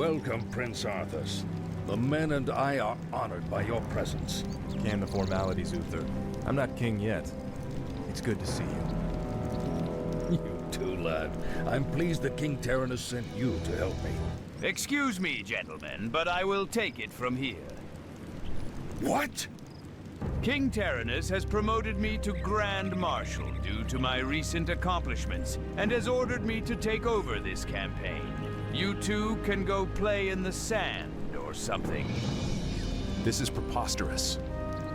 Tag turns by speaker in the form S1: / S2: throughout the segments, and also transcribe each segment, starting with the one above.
S1: Welcome, Prince Arthas. The men and I are honored by your presence.
S2: Can the formalities, Uther. I'm not king yet. It's good to see you.
S1: You too, lad. I'm pleased that King Tyrannus sent you to help me.
S3: Excuse me, gentlemen, but I will take it from here.
S1: What?
S3: King Tyrannus has promoted me to Grand Marshal due to my recent accomplishments, and has ordered me to take over this campaign. You two can go play in the sand or something.
S2: This is preposterous.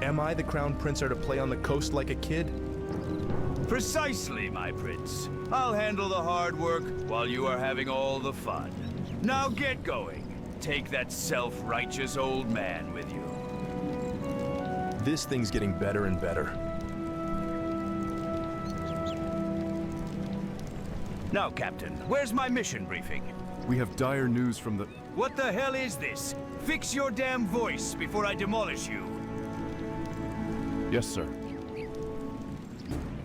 S2: Am I the crown prince to play on the coast like a kid?
S3: Precisely, my prince. I'll handle the hard work while you are having all the fun. Now get going. Take that self-righteous old man with you.
S2: This thing's getting better and better.
S3: Now, Captain, where's my mission briefing?
S2: We have dire news from the...
S3: What the hell is this? Fix your damn voice before I demolish you.
S2: Yes, sir.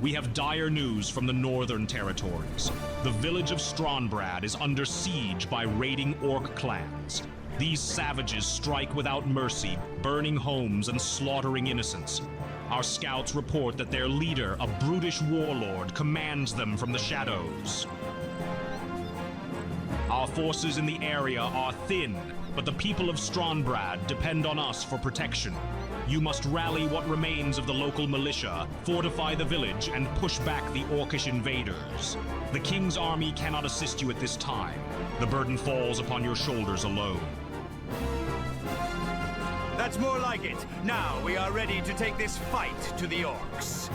S4: We have dire news from the northern territories. The village of Stronbrad is under siege by raiding orc clans. These savages strike without mercy, burning homes and slaughtering innocents. Our scouts report that their leader, a brutish warlord, commands them from the shadows. Our forces in the area are thin, but the people of Stronbrad depend on us for protection. You must rally what remains of the local militia, fortify the village, and push back the orcish invaders. The king's army cannot assist you at this time. The burden falls upon your shoulders alone.
S3: That's more like it. Now we are ready to take this fight to the orcs.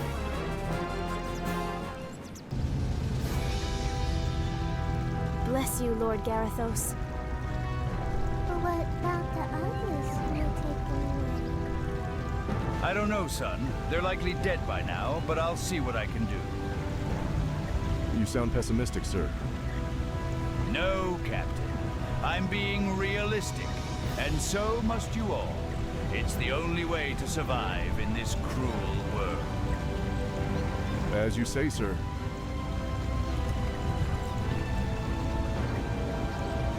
S5: Bless you, Lord Garithos.
S6: But what about the others you taking away?
S3: I don't know, son. They're likely dead by now, but I'll see what I can do.
S2: You sound pessimistic, sir.
S3: No, Captain. I'm being realistic, and so must you all. It's the only way to survive in this cruel world.
S2: As you say, sir.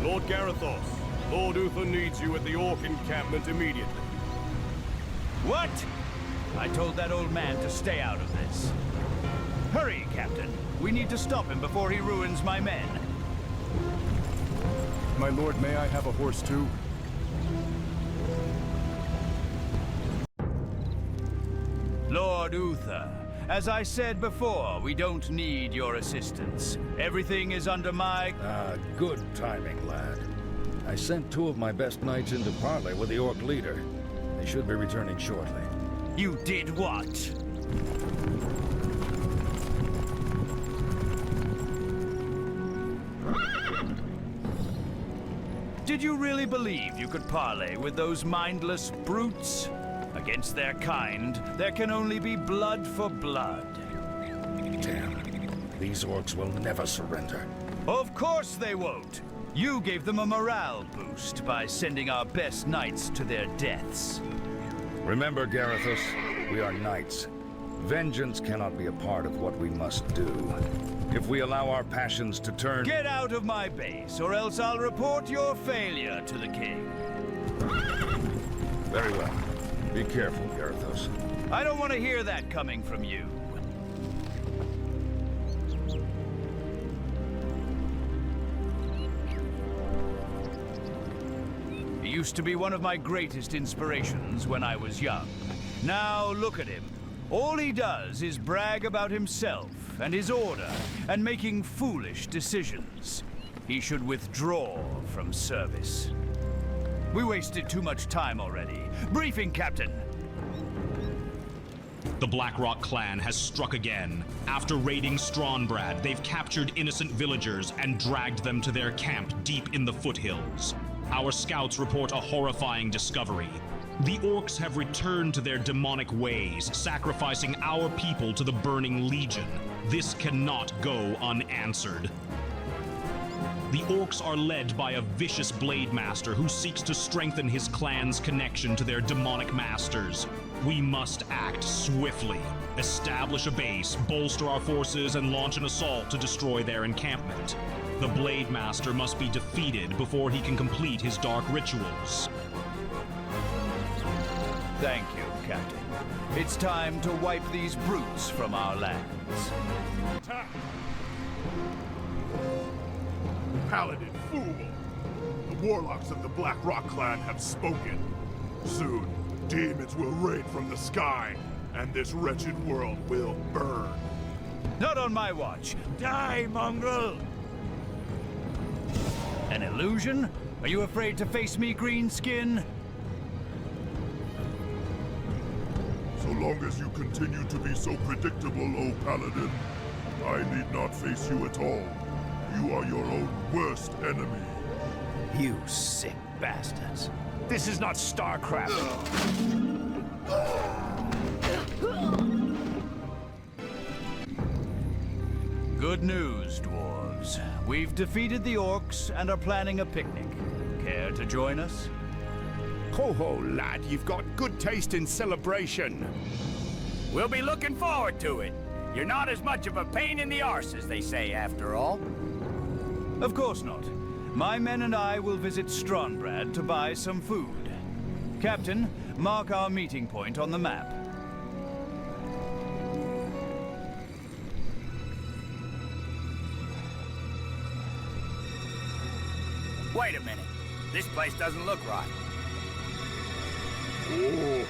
S7: Lord Garithos, Lord Uther needs you at the Orc encampment immediately.
S3: What? I told that old man to stay out of this. Hurry, Captain. We need to stop him before he ruins my men.
S2: My lord, may I have a horse too?
S3: Lord Uther, as I said before, we don't need your assistance. Everything is under my...
S1: Good timing, lad. I sent 2 of my best knights into parley with the orc leader. They should be returning shortly.
S3: You did what? Did you really believe you could parley with those mindless brutes? Against their kind, there can only be blood for blood.
S1: Damn. These orcs will never surrender.
S3: Of course they won't. You gave them a morale boost by sending our best knights to their deaths.
S1: Remember, Garithos, we are knights. Vengeance cannot be a part of what we must do. If we allow our passions to turn...
S3: Get out of my base, or else I'll report your failure to the king.
S1: Very well. Be careful, Garithos.
S3: I don't want to hear that coming from you. He used to be one of my greatest inspirations when I was young. Now look at him. All he does is brag about himself and his order and making foolish decisions. He should withdraw from service. We wasted too much time already. Briefing, Captain.
S4: The Blackrock clan has struck again. After raiding Stronbrad, they've captured innocent villagers and dragged them to their camp deep in the foothills. Our scouts report a horrifying discovery. The orcs have returned to their demonic ways, sacrificing our people to the Burning Legion. This cannot go unanswered. The orcs are led by a vicious blade master who seeks to strengthen his clan's connection to their demonic masters. We must act swiftly, establish a base, bolster our forces, and launch an assault to destroy their encampment. The Blade Master must be defeated before he can complete his dark rituals.
S3: Thank you, Captain. It's time to wipe these brutes from our lands.
S8: Paladin fool! The warlocks of the Black Rock clan have spoken. Soon, demons will rain from the sky, and this wretched world will burn.
S3: Not on my watch. Die, mongrel! An illusion? Are you afraid to face me, Greenskin?
S8: So long as you continue to be so predictable, O Paladin, I need not face you at all. You are your own worst enemy.
S3: You sick bastards. This is not StarCraft. Good news, dwarves. We've defeated the orcs and are planning a picnic. Care to join us?
S8: Ho-ho, lad, you've got good taste in celebration.
S9: We'll be looking forward to it. You're not as much of a pain in the arse as they say, after all.
S3: Of course not. My men and I will visit Stronbrad to buy some food. Captain, mark our meeting point on the map.
S9: Wait a minute. This place doesn't look right.
S8: Oh.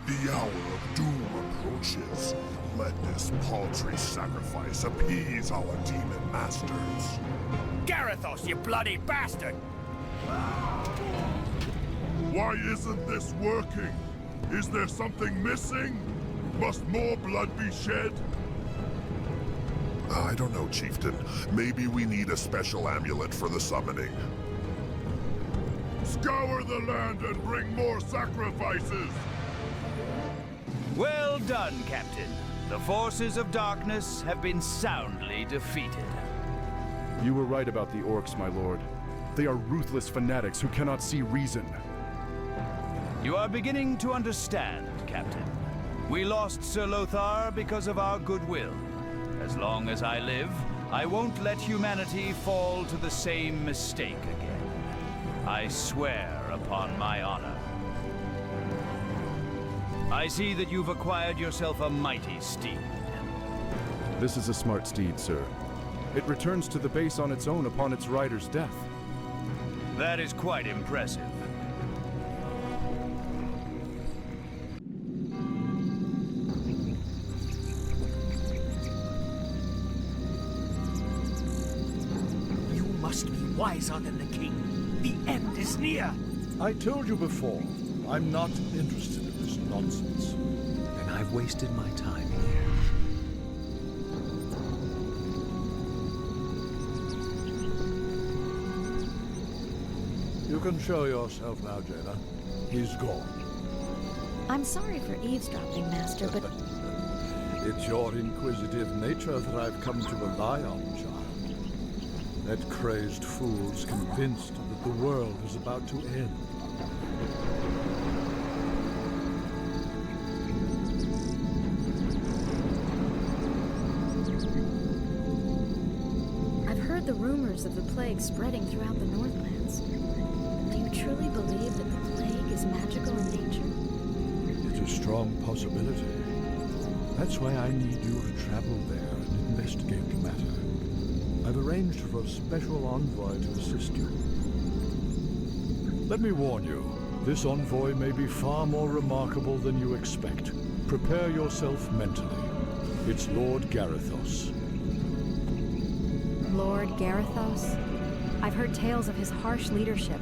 S8: The hour of doom approaches. Let this paltry sacrifice appease our demon masters.
S9: Garithos, you bloody bastard!
S8: Why isn't this working? Is there something missing? Must more blood be shed? I don't know, Chieftain. Maybe we need a special amulet for the summoning. Scour the land and bring more sacrifices!
S3: Well done, Captain. The forces of darkness have been soundly defeated.
S10: You were right about the orcs, my lord. They are ruthless fanatics who cannot see reason.
S3: You are beginning to understand, Captain. We lost Sir Lothar because of our goodwill. As long as I live, I won't let humanity fall to the same mistake again. I swear upon my honor. I see that you've acquired yourself a mighty steed.
S10: This is a smart steed, sir. It returns to the base on its own upon its rider's death.
S3: That is quite impressive.
S9: You must be wiser than the king. The end is near.
S11: I told you before, I'm not interested in this nonsense.
S2: And I've wasted my time here.
S11: You can show yourself now, Jaina. He's gone.
S12: I'm sorry for eavesdropping, Master, but...
S11: It's your inquisitive nature that I've come to rely on, child. That crazed fool's convinced that the world is about to end.
S12: I've heard the rumors of the plague spreading throughout the Northlands. Do you truly believe that the plague is magical in nature?
S11: It's a strong possibility. That's why I need you to travel there and investigate the matter. I've arranged for a special envoy to assist you. Let me warn you, this envoy may be far more remarkable than you expect. Prepare yourself mentally. It's Lord Garithos.
S12: Lord Garithos? I've heard tales of his harsh leadership,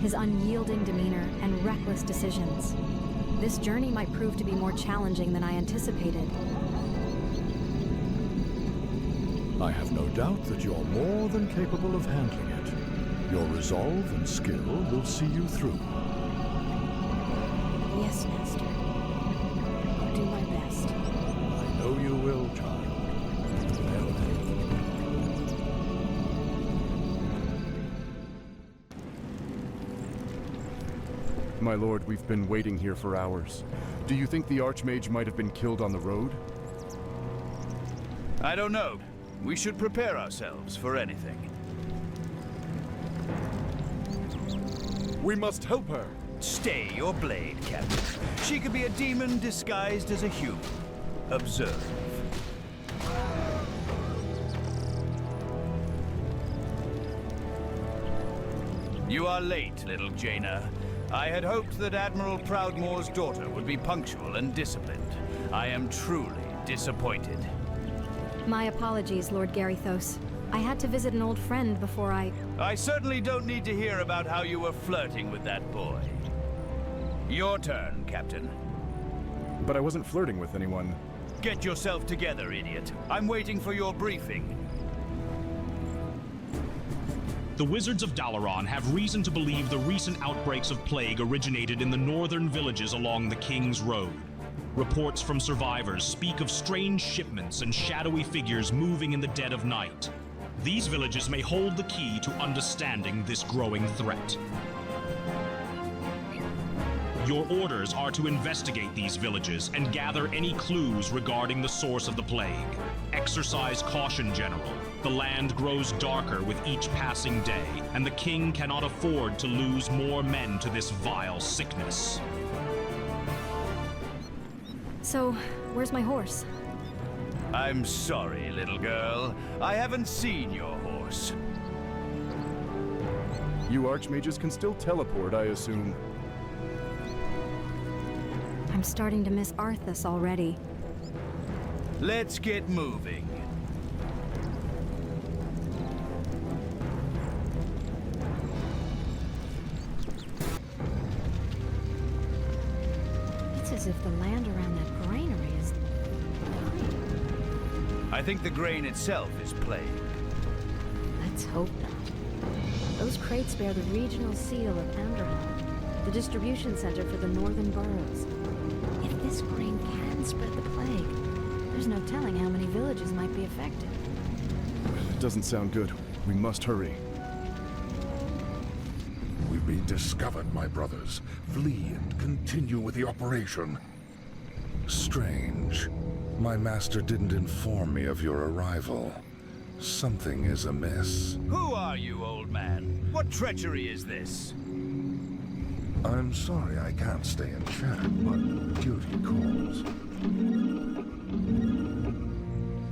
S12: his unyielding demeanor, and reckless decisions. This journey might prove to be more challenging than I anticipated.
S11: I have no doubt that you're more than capable of handling it. Your resolve and skill will see you through.
S12: Yes, Master. I'll do my best.
S11: I know you will, child.
S10: My lord, we've been waiting here for hours. Do you think the Archmage might have been killed on the road?
S3: I don't know. We should prepare ourselves for anything.
S10: We must help her.
S3: Stay your blade, Captain. She could be a demon disguised as a human. Observe. You are late, little Jaina. I had hoped that Admiral Proudmoore's daughter would be punctual and disciplined. I am truly disappointed.
S12: My apologies, Lord Garithos. I had to visit an old friend before I
S3: certainly don't need to hear about how you were flirting with that boy. Your turn, Captain.
S10: But I wasn't flirting with anyone.
S3: Get yourself together, idiot. I'm waiting for your briefing.
S4: The Wizards of Dalaran have reason to believe the recent outbreaks of plague originated in the northern villages along the King's Road. Reports from survivors speak of strange shipments and shadowy figures moving in the dead of night. These villages may hold the key to understanding this growing threat. Your orders are to investigate these villages and gather any clues regarding the source of the plague. Exercise caution, General. The land grows darker with each passing day, and the king cannot afford to lose more men to this vile sickness.
S12: So, where's my horse?
S3: I'm sorry, little girl. I haven't seen your horse.
S10: You archmages can still teleport, I assume.
S12: I'm starting to miss Arthas already.
S3: Let's get moving.
S12: It's as if the land around that granary is dying.
S3: I think the grain itself is plagued.
S12: Let's hope not. Those crates bear the regional seal of Anderhal, the distribution center for the northern boroughs. If this grain can spread the plague, there's no telling how many villages might be affected.
S10: It doesn't sound good. We must hurry.
S8: We've been discovered, my brothers. Flee and continue with the operation.
S1: Strange. My master didn't inform me of your arrival. Something is amiss.
S3: Who are you, old man? What treachery is this?
S8: I'm sorry I can't stay and chat, but duty calls.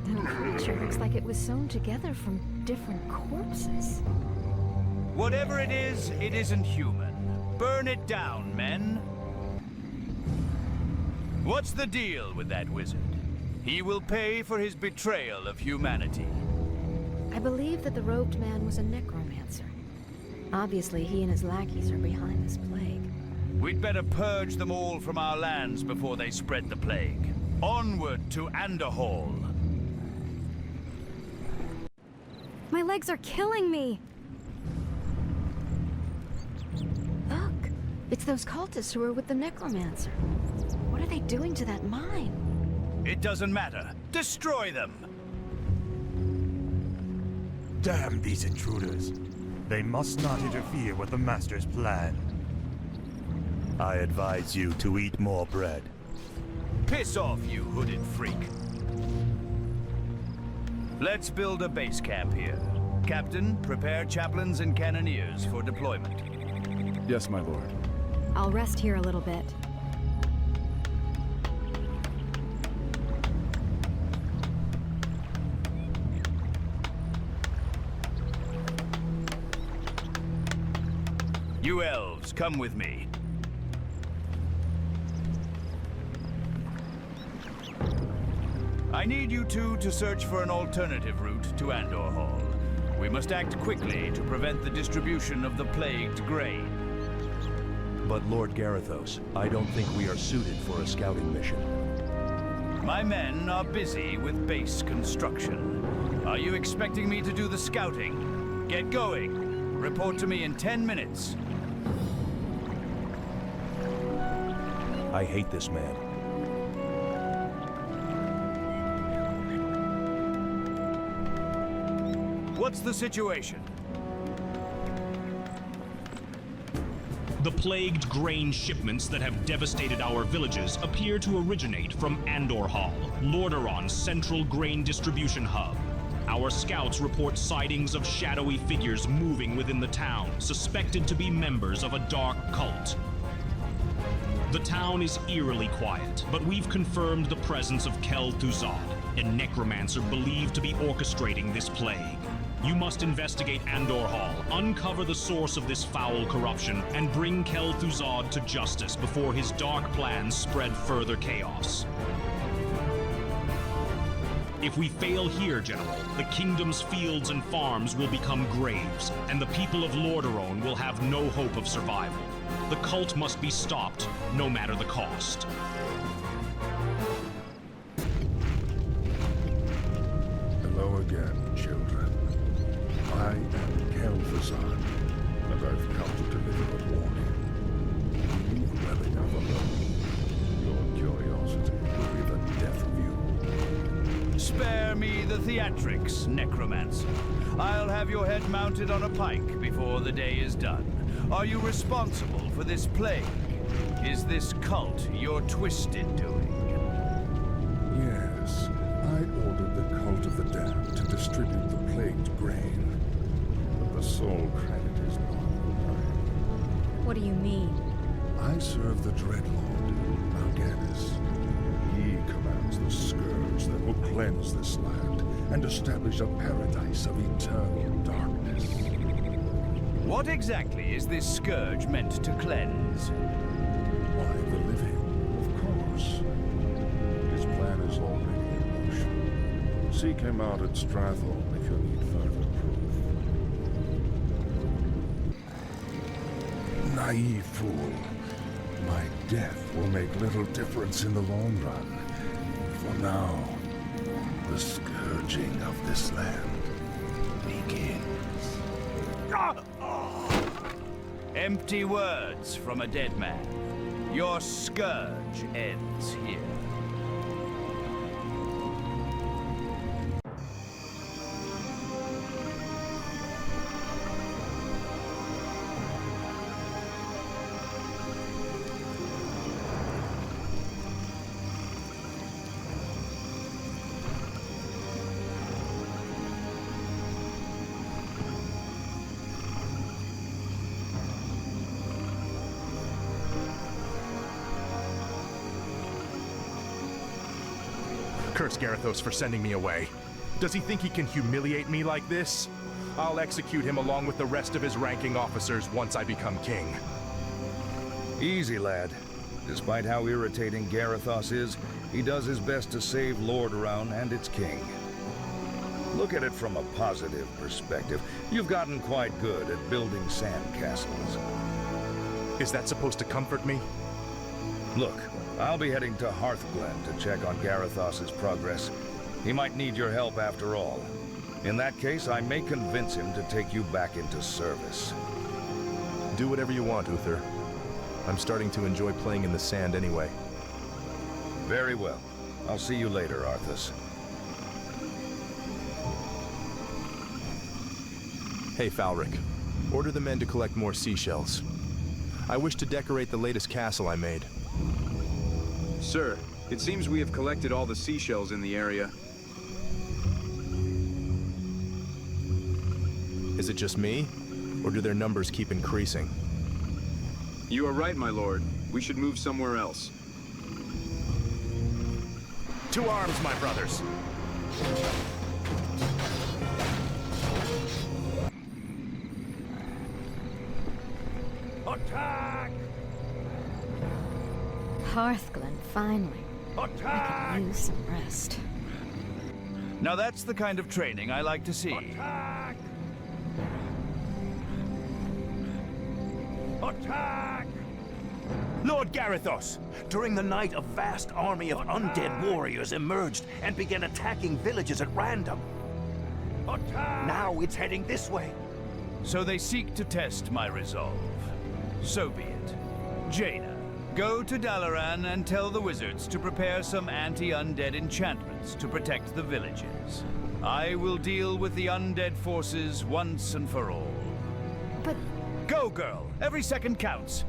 S12: That creature looks like it was sewn together from different corpses.
S3: Whatever it isn't human. Burn it down, men. What's the deal with that wizard? He will pay for his betrayal of humanity.
S12: I believe that the robed man was a necromancer. Obviously, he and his lackeys are behind this plague.
S3: We'd better purge them all from our lands before they spread the plague. Onward to Anderhal.
S12: My legs are killing me! Look! It's those cultists who are with the necromancer. What are they doing to that mine?
S3: It doesn't matter. Destroy them!
S13: Damn these intruders. They must not interfere with the Master's plan. I advise you to eat more bread.
S3: Piss off, you hooded freak. Let's build a base camp here. Captain, prepare chaplains and cannoneers for deployment.
S10: Yes, my lord.
S12: I'll rest here a little bit.
S3: You elves, come with me. I need you two to search for an alternative route to Anderhal. We must act quickly to prevent the distribution of the plagued grain.
S14: But Lord Garithos, I don't think we are suited for a scouting mission.
S3: My men are busy with base construction. Are you expecting me to do the scouting? Get going. Report to me in 10 minutes.
S14: I hate this man.
S3: What's the situation?
S4: The plagued grain shipments that have devastated our villages appear to originate from Andor Hall, Lordaeron's central grain distribution hub. Our scouts report sightings of shadowy figures moving within the town, suspected to be members of a dark cult. The town is eerily quiet, but we've confirmed the presence of Kel Thuzad, a necromancer believed to be orchestrating this plague. You must investigate Andor Hall, uncover the source of this foul corruption, and bring Kel Thuzad to justice before his dark plans spread further chaos. If we fail here, General, the kingdom's fields and farms will become graves, and the people of Lordaeron will have no hope of survival. The cult must be stopped, no matter the cost.
S8: Hello again, children. I am Kel Thuzad, and I've come to deliver a warning. You dwelling alone, your curiosity will be the death of you.
S3: Spare me the theatrics, necromancer. I'll have your head mounted on a pike before the day is done. Are you responsible for this plague? Is this cult your twisted doing?
S8: Yes, I ordered the Cult of the Damned to distribute the plagued grain. But the sole credit is not mine.
S12: What do you mean?
S8: I serve the Dreadlord, Garithos. He commands the scourge that will cleanse this land and establish a paradise of eternal darkness.
S3: What exactly is this scourge meant to cleanse?
S8: Why, the living, of course. His plan is already in motion. Seek him out at Stratholm if you need further proof. Naive fool. My death will make little difference in the long run. For now, the scourging of this land begins.
S3: Empty words from a dead man. Your scourge ends here.
S14: Curse Garithos for sending me away. Does he think he can humiliate me like this? I'll execute him along with the rest of his ranking officers once I become king.
S1: Easy, lad. Despite how irritating Garithos is, he does his best to save Lordaeron and its king. Look at it from a positive perspective. You've gotten quite good at building sandcastles.
S14: Is that supposed to comfort me?
S1: Look, I'll be heading to Hearthglen to check on Garithos' progress. He might need your help after all. In that case, I may convince him to take you back into service.
S2: Do whatever you want, Uther. I'm starting to enjoy playing in the sand anyway.
S1: Very well. I'll see you later, Arthas.
S2: Hey, Falric. Order the men to collect more seashells. I wish to decorate the latest castle I made.
S15: Sir, it seems we have collected all the seashells in the area.
S2: Is it just me, or do their numbers keep increasing?
S15: You are right, my lord. We should move somewhere else.
S14: To arms, my brothers!
S3: Attack!
S12: Hearthglen, finally. I could use some rest.
S3: Now that's the kind of training I like to see.
S9: Attack! Attack!
S16: Lord Garithos, during the night a vast army of undead warriors emerged and began attacking villages at random.
S9: Attack!
S16: Now it's heading this way.
S3: So they seek to test my resolve. So be it. Jaina, go to Dalaran and tell the wizards to prepare some anti-undead enchantments to protect the villages. I will deal with the undead forces once and for all.
S12: But...
S3: Go, girl! Every second counts!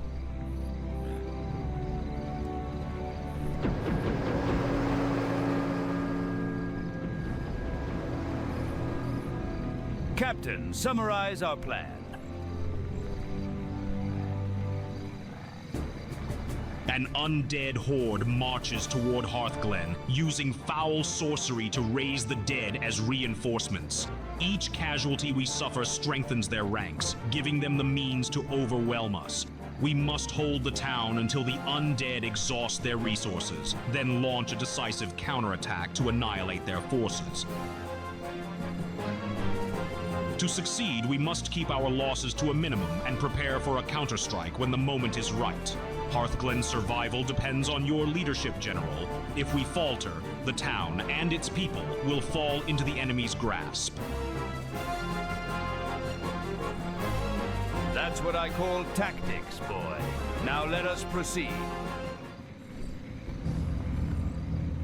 S3: Captain, summarize our plan.
S4: An undead horde marches toward Hearthglen, using foul sorcery to raise the dead as reinforcements. Each casualty we suffer strengthens their ranks, giving them the means to overwhelm us. We must hold the town until the undead exhaust their resources, then launch a decisive counterattack to annihilate their forces. To succeed, we must keep our losses to a minimum and prepare for a counterstrike when the moment is right. Hearthglen's survival depends on your leadership, General. If we falter, the town and its people will fall into the enemy's grasp.
S3: That's what I call tactics, boy. Now let us proceed.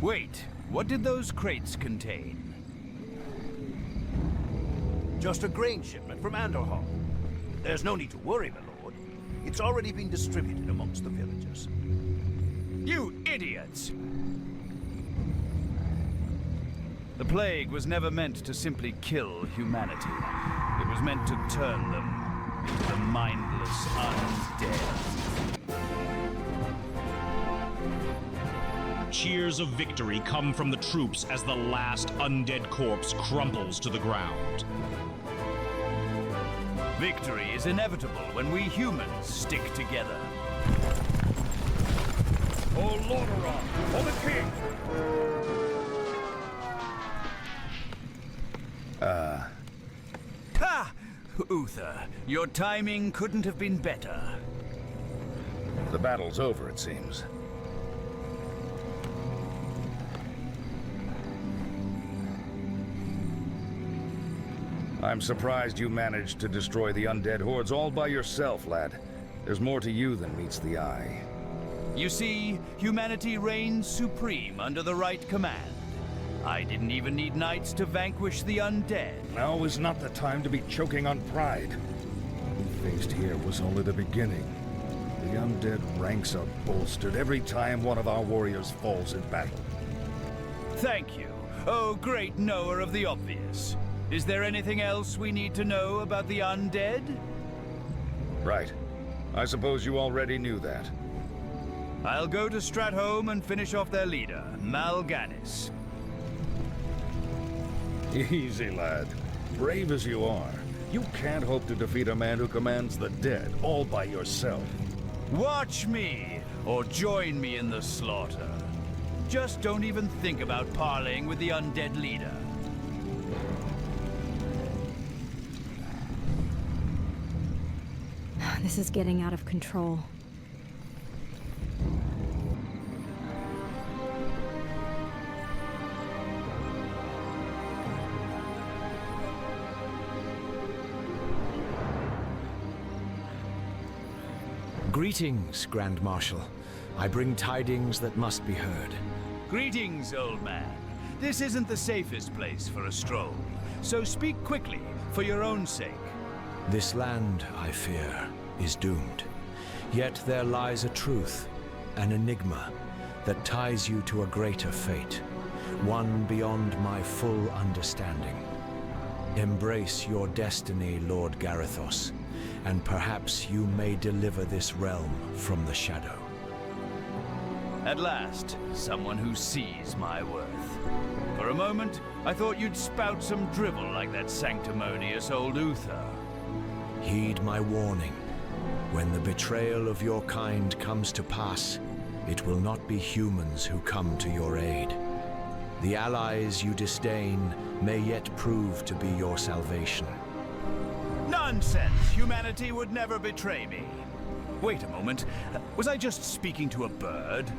S3: Wait, what did those crates contain?
S16: Just a grain shipment from Anderhall. There's no need to worry, my lord. It's already been distributed amongst the villagers.
S3: You idiots! The plague was never meant to simply kill humanity. It was meant to turn them into the mindless undead.
S4: Cheers of victory come from the troops as the last undead corpse crumples to the ground.
S3: Victory is inevitable when we humans stick together.
S7: For Lordaeron, for the king!
S3: Ha! Uther, your timing couldn't have been better.
S1: The battle's over, it seems. I'm surprised you managed to destroy the undead hordes all by yourself, lad. There's more to you than meets the eye.
S3: You see, humanity reigns supreme under the right command. I didn't even need knights to vanquish the undead.
S1: Now is not the time to be choking on pride. What we faced here was only the beginning. The undead ranks are bolstered every time one of our warriors falls in battle.
S3: Thank you, oh great knower of the obvious. Is there anything else we need to know about the undead?
S1: Right. I suppose you already knew that.
S3: I'll go to Stratholme and finish off their leader, Mal'Ganis.
S1: Easy, lad. Brave as you are, you can't hope to defeat a man who commands the dead all by yourself.
S3: Watch me, or join me in the slaughter. Just don't even think about parleying with the undead leader.
S12: This is getting out of control.
S17: Greetings, Grand Marshal. I bring tidings that must be heard.
S3: Greetings, old man. This isn't the safest place for a stroll, so speak quickly, for your own sake.
S17: This land, I fear, is doomed. Yet there lies a truth, an enigma, that ties you to a greater fate, one beyond my full understanding. Embrace your destiny, Lord Garithos, and perhaps you may deliver this realm from the shadow.
S3: At last, someone who sees my worth. For a moment, I thought you'd spout some drivel like that sanctimonious old Uther.
S17: Heed my warning. When the betrayal of your kind comes to pass, it will not be humans who come to your aid. The allies you disdain may yet prove to be your salvation.
S3: Nonsense! Humanity would never betray me. Wait a moment. Was I just speaking to a bird?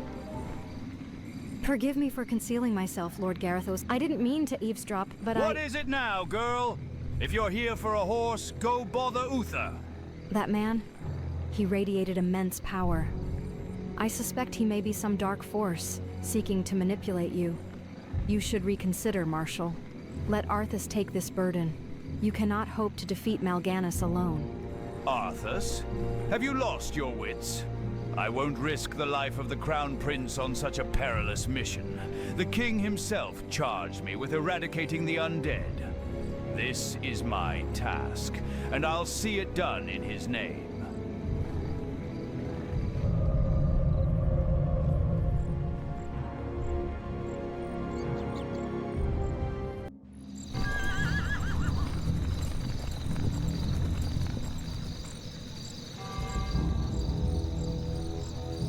S12: Forgive me for concealing myself, Lord Garithos. I didn't mean to eavesdrop, but
S3: What is it now, girl? If you're here for a horse, go bother Uther.
S12: That man, he radiated immense power. I suspect he may be some dark force, seeking to manipulate you. You should reconsider, Marshal. Let Arthas take this burden. You cannot hope to defeat Mal'Ganis alone.
S3: Arthas? Have you lost your wits? I won't risk the life of the Crown Prince on such a perilous mission. The king himself charged me with eradicating the undead. This is my task, and I'll see it done in his name.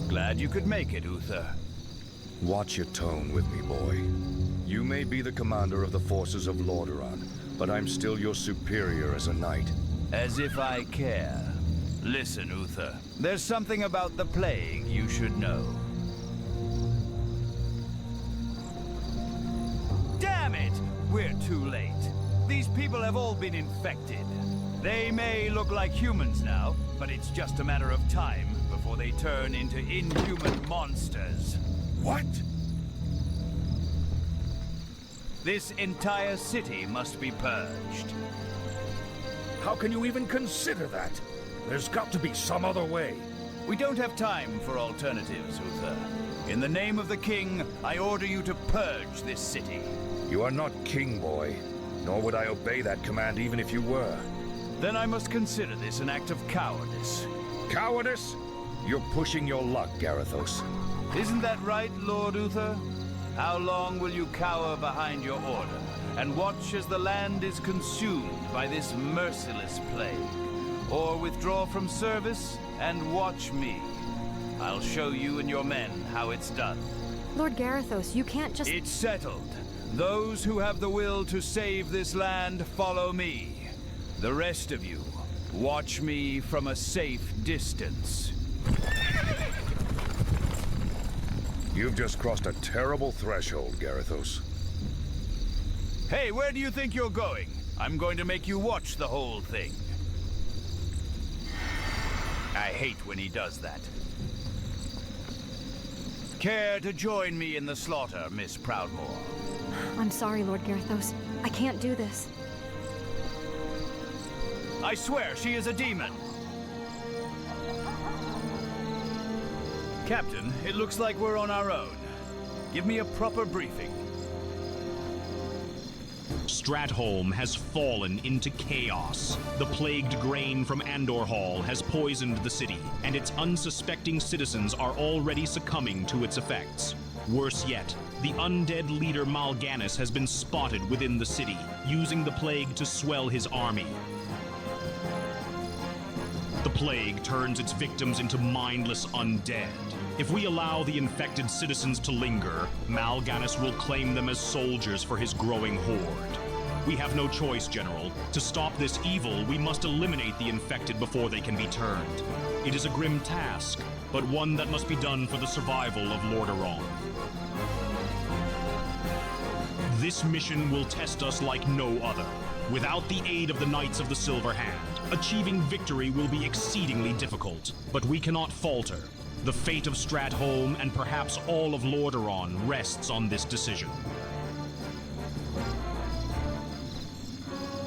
S3: Glad you could make it, Uther.
S1: Watch your tone with me, boy. You may be the commander of the forces of Lordaeron, but I'm still your superior as a knight.
S3: As if I care. Listen, Uther. There's something about the plague you should know. Damn it! We're too late. These people have all been infected. They may look like humans now, but it's just a matter of time before they turn into inhuman monsters.
S1: What?
S3: This entire city must be purged.
S1: How can you even consider that? There's got to be some other way.
S3: We don't have time for alternatives, Uther. In the name of the king, I order you to purge this city.
S1: You are not king, boy. Nor would I obey that command even if you were.
S3: Then I must consider this an act of cowardice.
S1: Cowardice? You're pushing your luck, Garithos.
S3: Isn't that right, Lord Uther? How long will you cower behind your order, and watch as the land is consumed by this merciless plague? Or withdraw from service, and watch me. I'll show you and your men how it's done.
S12: Lord Garithos, you can't just—
S3: It's settled. Those who have the will to save this land follow me. The rest of you, watch me from a safe distance.
S1: You've just crossed a terrible threshold, Garithos.
S3: Hey, where do you think you're going? I'm going to make you watch the whole thing. I hate when he does that. Care to join me in the slaughter, Miss Proudmoore?
S12: I'm sorry, Lord Garithos. I can't do this.
S3: I swear she is a demon. Captain, it looks like we're on our own. Give me a proper briefing.
S4: Stratholme has fallen into chaos. The plagued grain from Andor Hall has poisoned the city, and its unsuspecting citizens are already succumbing to its effects. Worse yet, the undead leader Mal'Ganis has been spotted within the city, using the plague to swell his army. The plague turns its victims into mindless undead. If we allow the infected citizens to linger, Mal'Ganis will claim them as soldiers for his growing horde. We have no choice, General. To stop this evil, we must eliminate the infected before they can be turned. It is a grim task, but one that must be done for the survival of Lordaeron. This mission will test us like no other. Without the aid of the Knights of the Silver Hand, achieving victory will be exceedingly difficult, but we cannot falter. The fate of Stratholme and perhaps all of Lordaeron rests on this decision.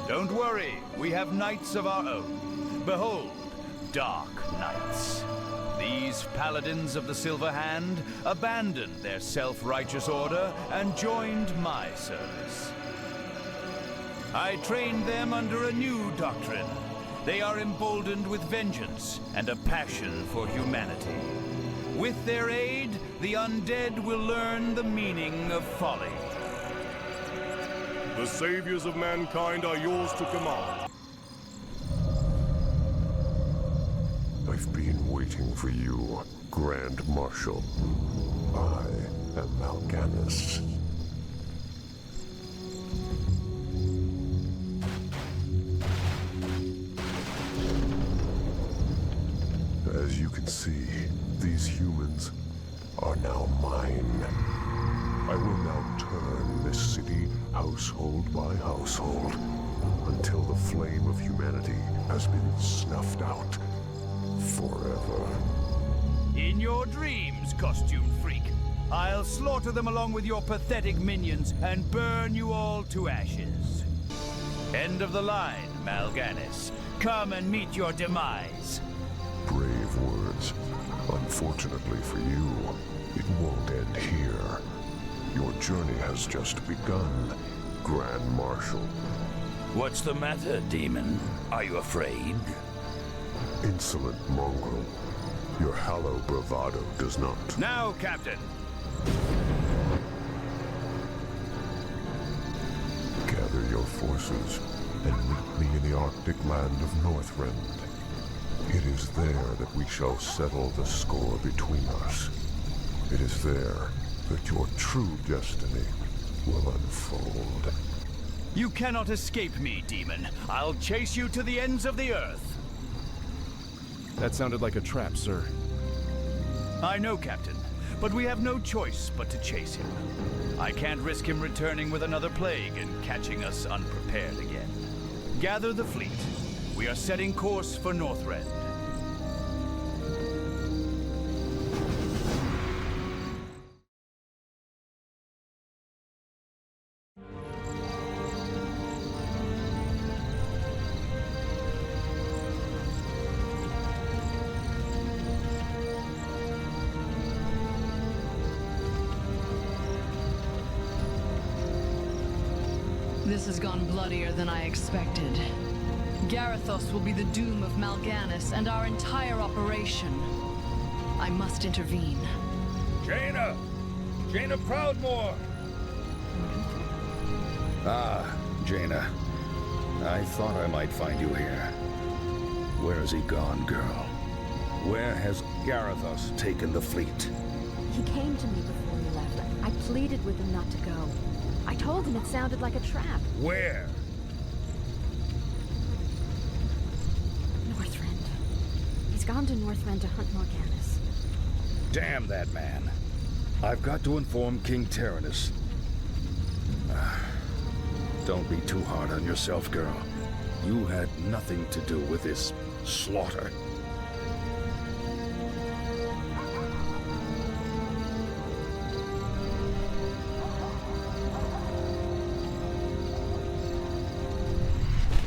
S3: Don't worry, we have knights of our own. Behold, Dark Knights. These paladins of the Silver Hand abandoned their self-righteous order and joined my service. I trained them under a new doctrine. They are emboldened with vengeance and a passion for humanity. With their aid, the undead will learn the meaning of folly.
S7: The saviors of mankind are yours to command.
S8: I've been waiting for you, Grand Marshal. I am Mal'Ganis. As you can see, these humans are now mine. I will now turn this city household by household until the flame of humanity has been snuffed out forever.
S3: In your dreams, costume freak. I'll slaughter them along with your pathetic minions and burn you all to ashes. End of the line, Mal'Ganis. Come and meet your demise.
S8: Brave words. Unfortunately for you, it won't end here. Your journey has just begun, Grand Marshal.
S18: What's the matter, demon? Are you afraid?
S8: Insolent mongrel. Your hollow bravado does not.
S3: Now, Captain!
S8: Gather your forces and meet me in the Arctic land of Northrend. It is there that we shall settle the score between us. It is there that your true destiny will unfold.
S3: You cannot escape me, demon. I'll chase you to the ends of the earth.
S10: That sounded like a trap, sir.
S3: I know, Captain, but we have no choice but to chase him. I can't risk him returning with another plague and catching us unprepared again. Gather the fleet. We are setting course for Northrend.
S19: This has gone bloodier than I expected. Garithos will be the doom of Mal'Ganis and our entire operation. I must intervene.
S1: Jaina! Jaina Proudmoore! Ah, Jaina. I thought I might find you here. Where has he gone, girl? Where has Garithos taken the fleet?
S12: He came to me before he left. I pleaded with him not to go. I told him it sounded like a trap.
S1: Where?
S12: Northrend. He's gone to Northrend to hunt Mal'Ganis.
S1: Damn that man. I've got to inform King Tyrannus. Don't be too hard on yourself, girl. You had nothing to do with this slaughter.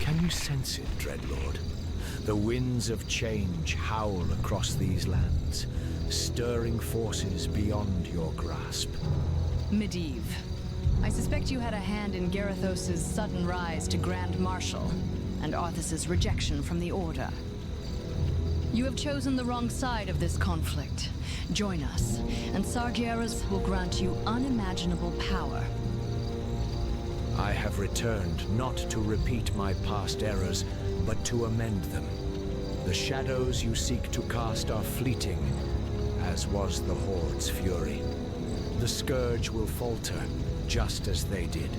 S17: Can you sense it, Dreadlord? The winds of change howl across these lands, stirring forces beyond your grasp.
S19: Medivh, I suspect you had a hand in Garithos' sudden rise to Grand Marshal, and Arthas' rejection from the Order. You have chosen the wrong side of this conflict. Join us, and Sargeras will grant you unimaginable power.
S17: I have returned not to repeat my past errors, but to amend them. The shadows you seek to cast are fleeting, as was the Horde's fury. The Scourge will falter, just as they did,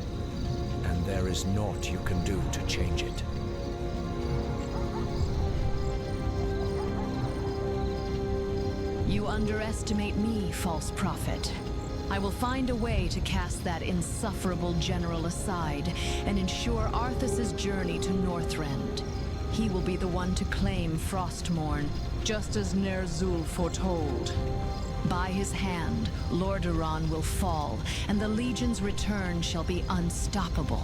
S17: and there is naught you can do to change it.
S19: You underestimate me, false prophet. I will find a way to cast that insufferable general aside and ensure Arthas' journey to Northrend. He will be the one to claim Frostmourne, just as Ner'zhul foretold. By his hand, Lordaeron will fall, and the Legion's return shall be unstoppable.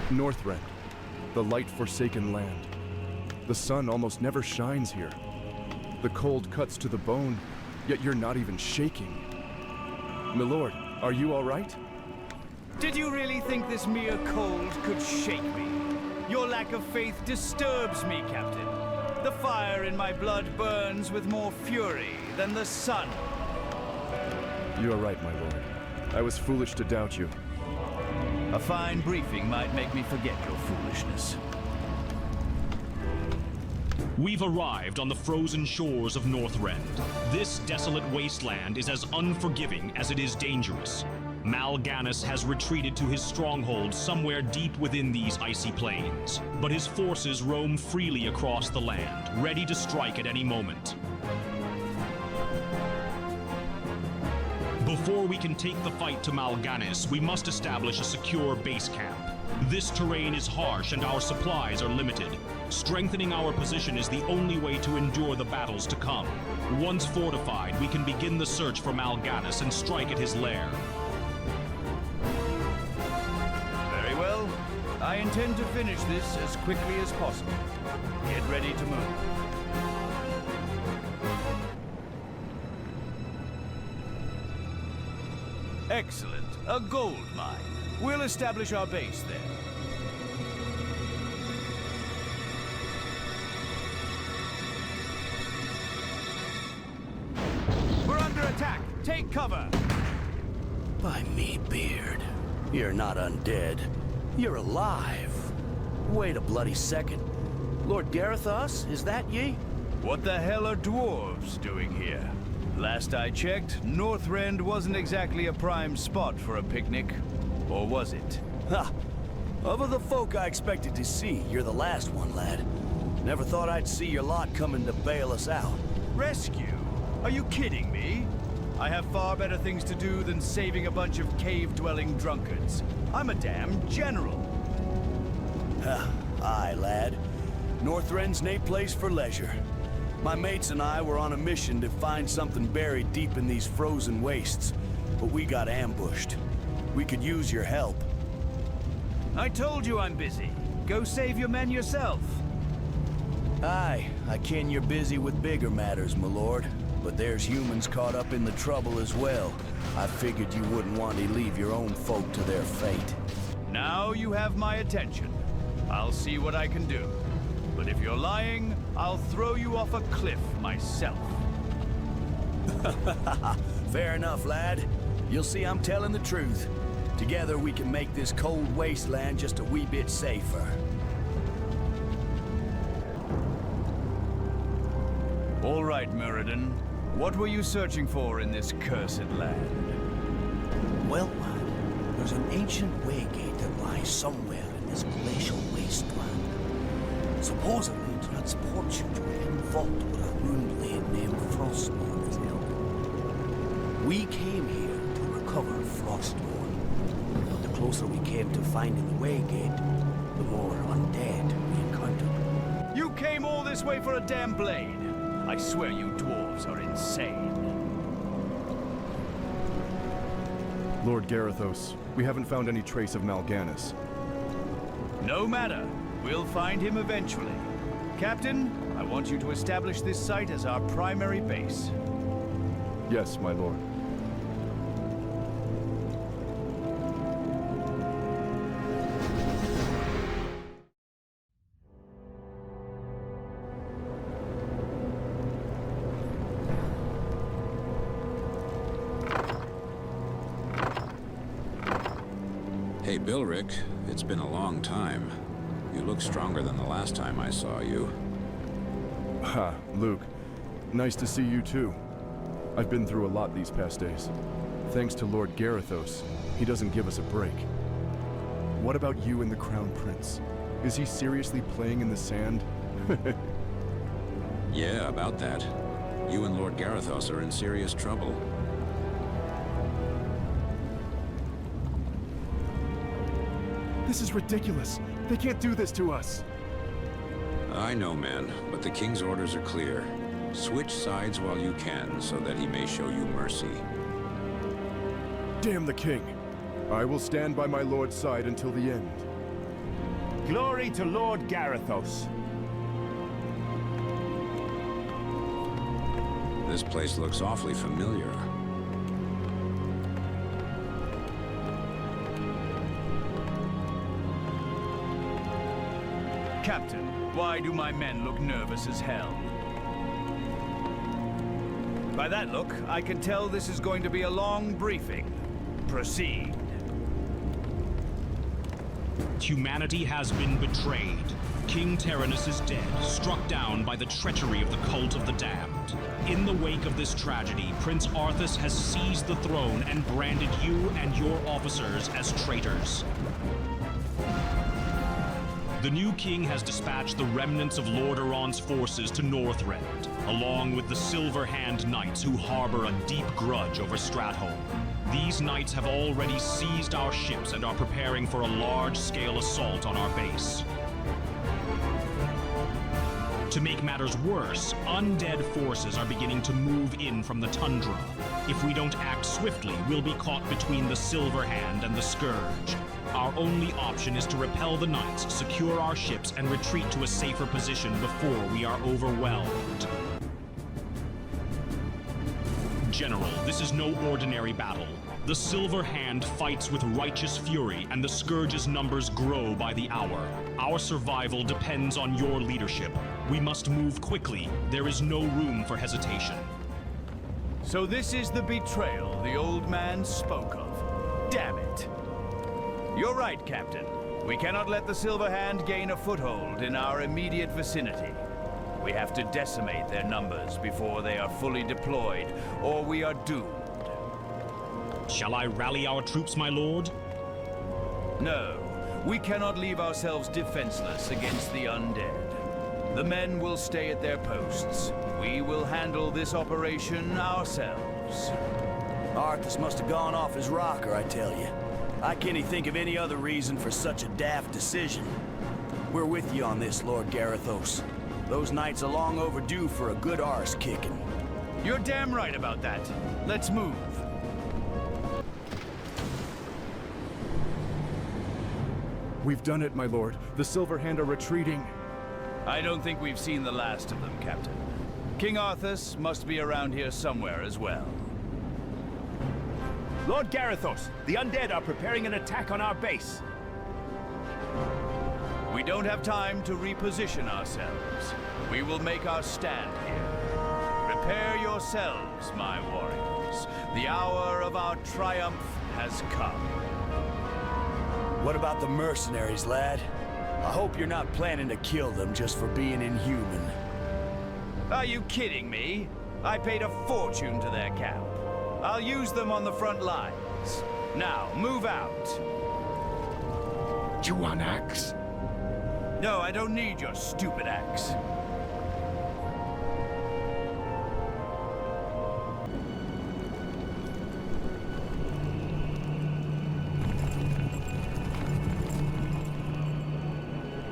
S10: Northrend, the light-forsaken land. The sun almost never shines here. The cold cuts to the bone, yet you're not even shaking. Milord, are you all right?
S3: Did you really think this mere cold could shake me? Your lack of faith disturbs me, Captain. The fire in my blood burns with more fury than the sun.
S10: You are right, my lord. I was foolish to doubt you.
S3: A fine briefing might make me forget your foolishness.
S4: We've arrived on the frozen shores of Northrend. This desolate wasteland is as unforgiving as it is dangerous. Mal'Ganis has retreated to his stronghold somewhere deep within these icy plains, but his forces roam freely across the land, ready to strike at any moment. Before we can take the fight to Mal'Ganis, we must establish a secure base camp. This terrain is harsh and our supplies are limited. Strengthening our position is the only way to endure the battles to come. Once fortified, we can begin the search for Mal'Ganis and strike at his lair.
S3: Very well. I intend to finish this as quickly as possible. Get ready to move. Excellent. A gold mine. We'll establish our base there. We're under attack. Take cover.
S18: By me beard. You're not undead. You're alive. Wait a bloody second. Lord Garithos, is that ye?
S3: What the hell are dwarves doing here? Last I checked, Northrend wasn't exactly a prime spot for a picnic. Or was it?
S18: Ha! Of the folk I expected to see, you're the last one, lad. Never thought I'd see your lot coming to bail us out.
S3: Rescue? Are you kidding me? I have far better things to do than saving a bunch of cave-dwelling drunkards. I'm a damn general.
S18: Ha! Aye, lad. Northrend's nae place for leisure. My mates and I were on a mission to find something buried deep in these frozen wastes, but we got ambushed. We could use your help.
S3: I told you I'm busy. Go save your men yourself.
S18: Aye, I ken you're busy with bigger matters, my lord. But there's humans caught up in the trouble as well. I figured you wouldn't want to leave your own folk to their fate.
S3: Now you have my attention. I'll see what I can do. But if you're lying, I'll throw you off a cliff myself.
S18: Fair enough, lad. You'll see I'm telling the truth. Together we can make this cold wasteland just a wee bit safer.
S3: All right, Muradin. What were you searching for in this cursed land?
S18: Well, lad, there's an ancient waygate that lies somewhere in this glacial wasteland. Supposedly it transports you to a hidden vault where a ruined blade named Frostmourne is held. We came here to recover Frostmourne. But the closer we came to finding the waygate, the more undead we encountered.
S3: You came all this way for a damn blade. I swear you dwarves are insane.
S10: Lord Garithos, we haven't found any trace of Mal'Ganis.
S3: No matter. We'll find him eventually. Captain, I want you to establish this site as our primary base.
S10: Yes, my lord.
S20: Hey, Bilric, it's been a long time. You look stronger than the last time I saw you.
S10: Ha, Luke. Nice to see you too. I've been through a lot these past days. Thanks to Lord Garithos, he doesn't give us a break. What about you and the Crown Prince? Is he seriously playing in the sand?
S20: Yeah, about that. You and Lord Garithos are in serious trouble.
S10: This is ridiculous. They can't do this to us.
S20: I know, man, but the King's orders are clear. Switch sides while you can, so that he may show you mercy.
S10: Damn the King. I will stand by my lord's side until the end.
S16: Glory to Lord Garithos.
S20: This place looks awfully familiar.
S3: Captain, why do my men look nervous as hell? By that look, I can tell this is going to be a long briefing. Proceed.
S4: Humanity has been betrayed. King Tyrannus is dead, struck down by the treachery of the Cult of the Damned. In the wake of this tragedy, Prince Arthas has seized the throne and branded you and your officers as traitors. The new king has dispatched the remnants of Lord Iran's forces to Northrend, along with the Silver Hand Knights who harbor a deep grudge over Stratholme. These knights have already seized our ships and are preparing for a large-scale assault on our base. To make matters worse, undead forces are beginning to move in from the tundra. If we don't act swiftly, we'll be caught between the Silver Hand and the Scourge. Our only option is to repel the knights, secure our ships, and retreat to a safer position before we are overwhelmed. General, this is no ordinary battle. The Silver Hand fights with righteous fury, and the Scourge's numbers grow by the hour. Our survival depends on your leadership. We must move quickly. There is no room for hesitation.
S3: So this is the betrayal the old man spoke of. Damn it. You're right, Captain. We cannot let the Silver Hand gain a foothold in our immediate vicinity. We have to decimate their numbers before they are fully deployed, or we are doomed.
S4: Shall I rally our troops, my lord?
S3: No, we cannot leave ourselves defenseless against the undead. The men will stay at their posts. We will handle this operation ourselves.
S18: Arthas must have gone off his rocker, I tell you. I can't think of any other reason for such a daft decision. We're with you on this, Lord Garithos. Those knights are long overdue for a good arse kicking.
S3: You're damn right about that. Let's move.
S10: We've done it, my lord. The Silver Hand are retreating.
S3: I don't think we've seen the last of them, Captain. King Arthas must be around here somewhere as well.
S16: Lord Garithos, the undead are preparing an attack on our base.
S3: We don't have time to reposition ourselves. We will make our stand here. Prepare yourselves, my warriors. The hour of our triumph has come.
S18: What about the mercenaries, lad? I hope you're not planning to kill them just for being inhuman.
S3: Are you kidding me? I paid a fortune to their camp. I'll use them on the front lines. Now, move out.
S8: Do you want axe?
S3: No, I don't need your stupid axe.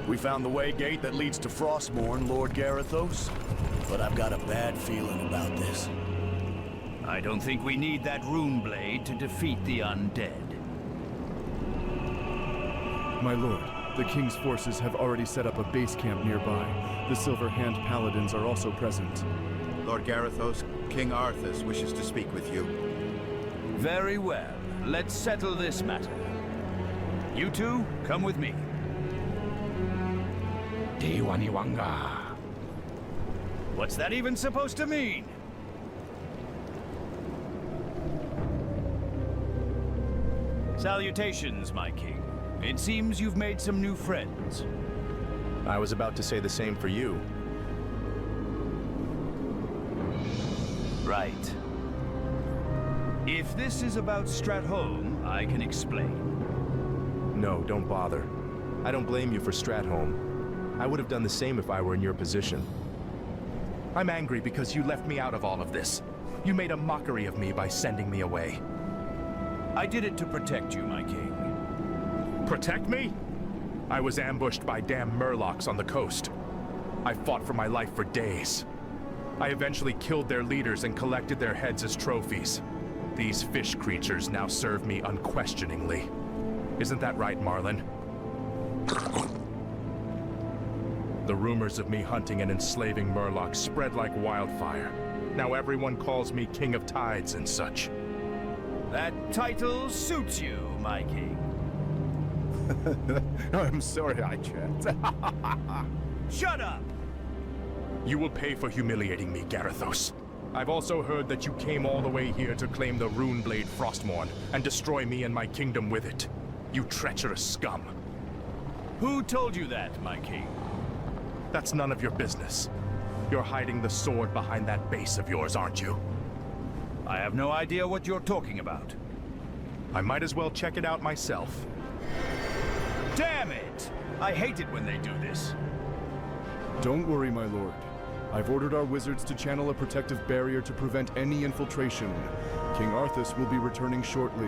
S18: We found the way gate that leads to Frostmourne, Lord Garithos. But I've got a bad feeling about this.
S3: I don't think we need that rune blade to defeat the undead.
S10: My lord, the King's forces have already set up a base camp nearby. The Silver Hand Paladins are also present.
S21: Lord Garithos, King Arthas wishes to speak with you.
S3: Very well. Let's settle this matter. You two, come with me.
S8: Diwaniwanga.
S3: What's that even supposed to mean? Salutations, my king. It seems you've made some new friends.
S2: I was about to say the same for you.
S3: Right. If this is about Stratholme, I can explain.
S2: No, don't bother. I don't blame you for Stratholme. I would have done the same if I were in your position.
S14: I'm angry because you left me out of all of this. You made a mockery of me by sending me away.
S3: I did it to protect you, my king.
S14: Protect me? I was ambushed by damn Murlocs on the coast. I fought for my life for days. I eventually killed their leaders and collected their heads as trophies. These fish creatures now serve me unquestioningly. Isn't that right, Marlin? The rumors of me hunting and enslaving Murlocs spread like wildfire. Now everyone calls me King of Tides and such.
S3: That title suits you, my king.
S14: I'm sorry I checked.
S3: Shut up!
S14: You will pay for humiliating me, Garithos. I've also heard that you came all the way here to claim the rune blade Frostmourne and destroy me and my kingdom with it. You treacherous scum.
S3: Who told you that, my king?
S14: That's none of your business. You're hiding the sword behind that base of yours, aren't you?
S3: I have no idea what you're talking about.
S14: I might as well check it out myself.
S3: Damn it! I hate it when they do this.
S10: Don't worry, my lord. I've ordered our wizards to channel a protective barrier to prevent any infiltration. King Arthas will be returning shortly.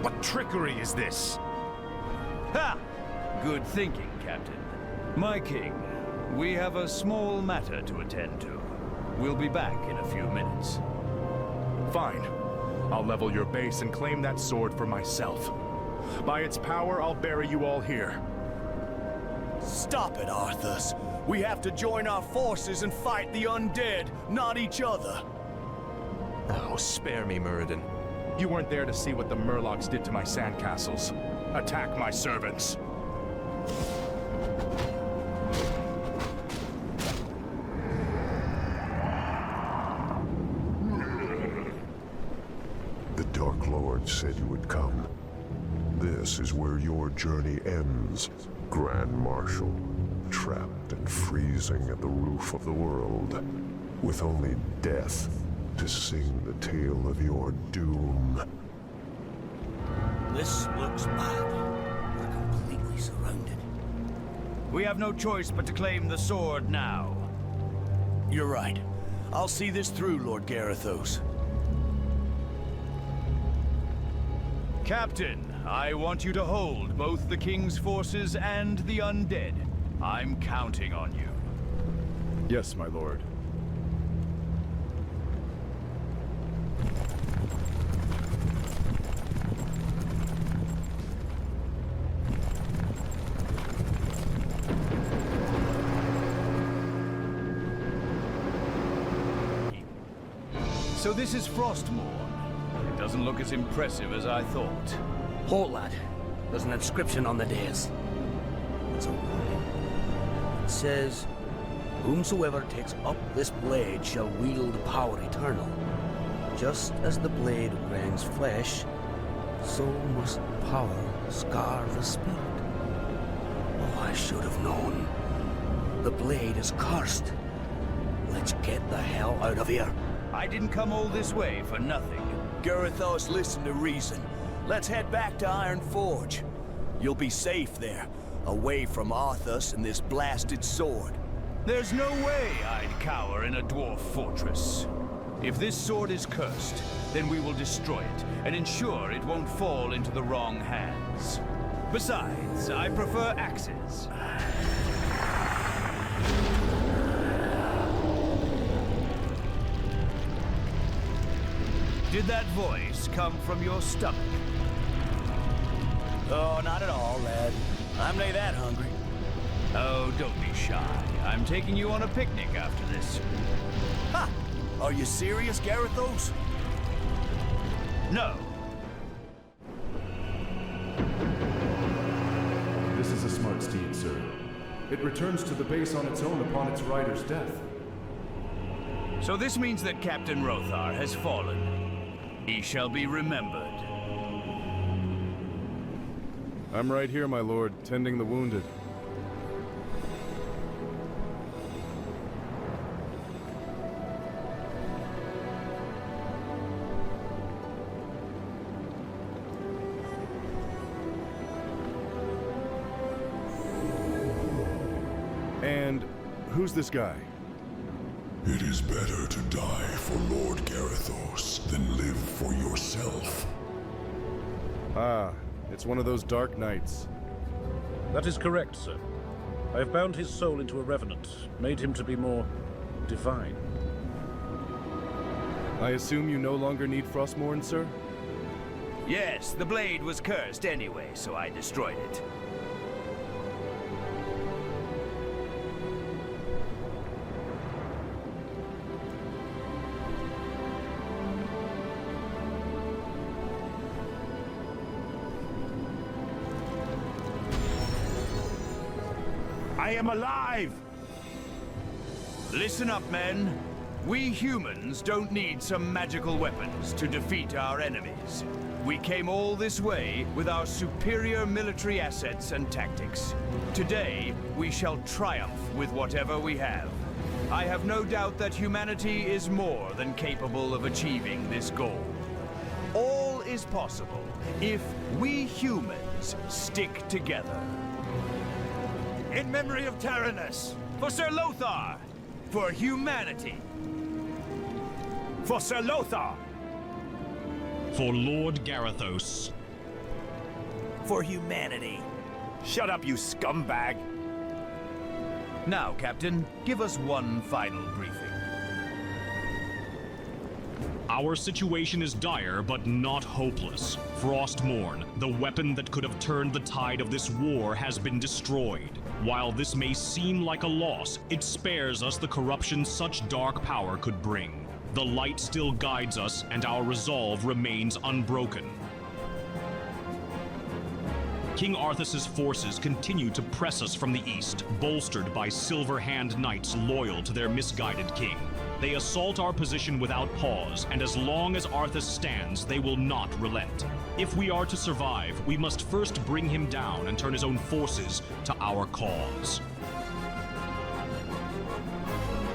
S14: What trickery is this?
S3: Ha! Good thinking, Captain. My king, We have a small matter to attend to. We'll be back in a few minutes.
S14: Fine. I'll level your base and claim that sword for myself. By its power, I'll bury you all here.
S9: Stop it, Arthas. We have to join our forces and fight the undead, not each other.
S14: Oh, spare me, Muradin. You weren't there to see what the Murlocs did to my sandcastles. Attack my servants.
S8: The Dark Lord said you would come. This is where your journey ends, Grand Marshal. Trapped and freezing at the roof of the world, with only death to sing the tale of your doom.
S18: This looks bad. We're completely surrounded.
S3: We have no choice but to claim the sword now.
S9: You're right. I'll see this through, Lord Garithos.
S3: Captain, I want you to hold both the King's forces and the undead. I'm counting on you.
S10: Yes, my lord.
S3: So this is Frostmourne. It doesn't look as impressive as I thought.
S18: Halt, lad. There's an inscription on the dais. It's a warning. It says, "Whomsoever takes up this blade shall wield power eternal. Just as the blade grinds flesh, so must power scar the spirit." Oh, I should have known. The blade is cursed. Let's get the hell out of here.
S3: I didn't come all this way for nothing.
S9: Garithos, listen to reason. Let's head back to Iron Forge. You'll be safe there, away from Arthas and this blasted sword.
S3: There's no way I'd cower in a dwarf fortress. If this sword is cursed, then we will destroy it and ensure it won't fall into the wrong hands. Besides, I prefer axes. Did that voice come from your stomach?
S9: Oh, not at all, lad. I'm not that hungry.
S3: Oh, don't be shy. I'm taking you on a picnic after this.
S9: Ha! Are you serious, Garithos?
S3: No.
S10: This is a smart steed, sir. It returns to the base on its own upon its rider's death.
S3: So this means that Captain Rothar has fallen. He shall be remembered.
S10: I'm right here, my lord, tending the wounded. And who's this guy?
S8: It is better to die for Lord Garithos than live for yourself.
S10: Ah, it's one of those dark nights.
S5: That is correct, sir. I have bound his soul into a revenant, made him to be more divine.
S10: I assume you no longer need Frostmourne, sir?
S3: Yes, the blade was cursed anyway, so I destroyed it.
S16: I am alive!
S3: Listen up, men. We humans don't need some magical weapons to defeat our enemies. We came all this way with our superior military assets and tactics. Today, we shall triumph with whatever we have. I have no doubt that humanity is more than capable of achieving this goal. All is possible if we humans stick together. In memory of Tyrannus, for Sir Lothar, for humanity.
S16: For Sir Lothar!
S4: For Lord Garithos.
S9: For humanity.
S16: Shut up, you scumbag!
S3: Now, Captain, give us one final briefing.
S4: Our situation is dire, but not hopeless. Frostmourne, the weapon that could have turned the tide of this war, has been destroyed. While this may seem like a loss, it spares us the corruption such dark power could bring. The light still guides us, and our resolve remains unbroken. King Arthas' forces continue to press us from the east, bolstered by Silver Hand Knights loyal to their misguided king. They assault our position without pause, and as long as Arthas stands, they will not relent. If we are to survive, we must first bring him down and turn his own forces to our cause.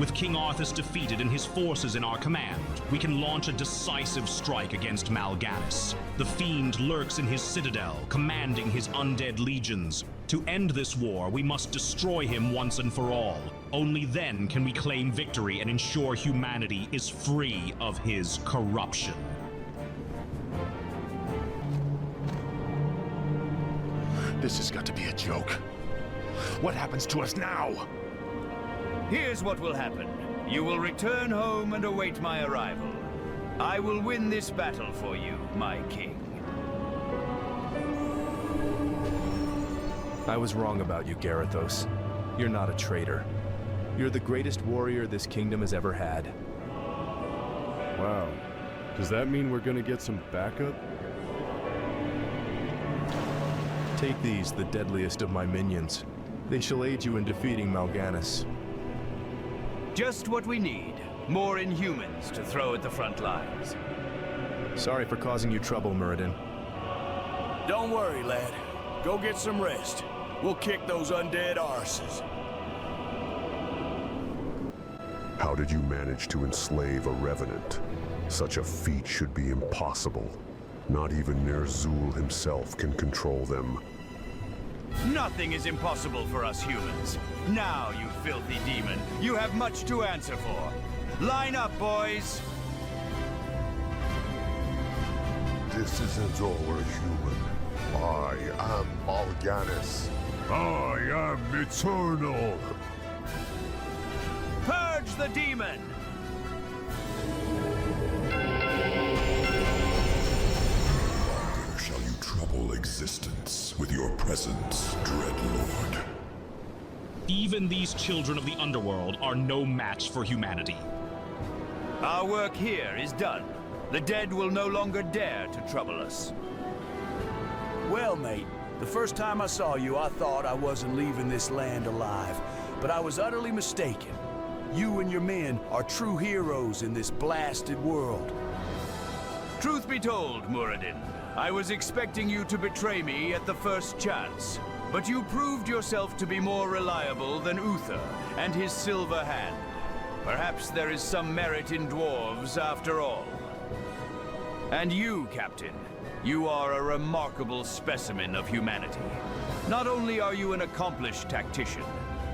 S4: With King Arthas defeated and his forces in our command, we can launch a decisive strike against Mal'Ganis. The Fiend lurks in his citadel, commanding his undead legions. To end this war, we must destroy him once and for all. Only then can we claim victory and ensure humanity is free of his corruption.
S14: This has got to be a joke. What happens to us now?
S3: Here's what will happen. You will return home and await my arrival. I will win this battle for you, my king.
S2: I was wrong about you, Garithos. You're not a traitor. You're the greatest warrior this kingdom has ever had.
S10: Wow. Does that mean we're gonna get some backup?
S2: Take these, the deadliest of my minions. They shall aid you in defeating Mal'Ganis.
S3: Just what we need. More Inhumans to throw at the front lines.
S2: Sorry for causing you trouble, Muradin.
S9: Don't worry, lad. Go get some rest. We'll kick those undead arses.
S8: How did you manage to enslave a revenant? Such a feat should be impossible. Not even Ner'zhul himself can control them.
S3: Nothing is impossible for us humans. Now, you filthy demon, you have much to answer for. Line up, boys!
S8: This isn't all a human. I am Mal'Ganis. I am eternal.
S3: Purge the demon!
S8: Longer shall you trouble existence with your presence, dread lord.
S4: Even these children of the underworld are no match for humanity.
S3: Our work here is done. The dead will no longer dare to trouble us.
S9: Well, mate, the first time I saw you, I thought I wasn't leaving this land alive. But I was utterly mistaken. You and your men are true heroes in this blasted world.
S3: Truth be told, Muradin, I was expecting you to betray me at the first chance. But you proved yourself to be more reliable than Uther and his silver hand. Perhaps there is some merit in dwarves after all. And you, Captain, you are a remarkable specimen of humanity. Not only are you an accomplished tactician,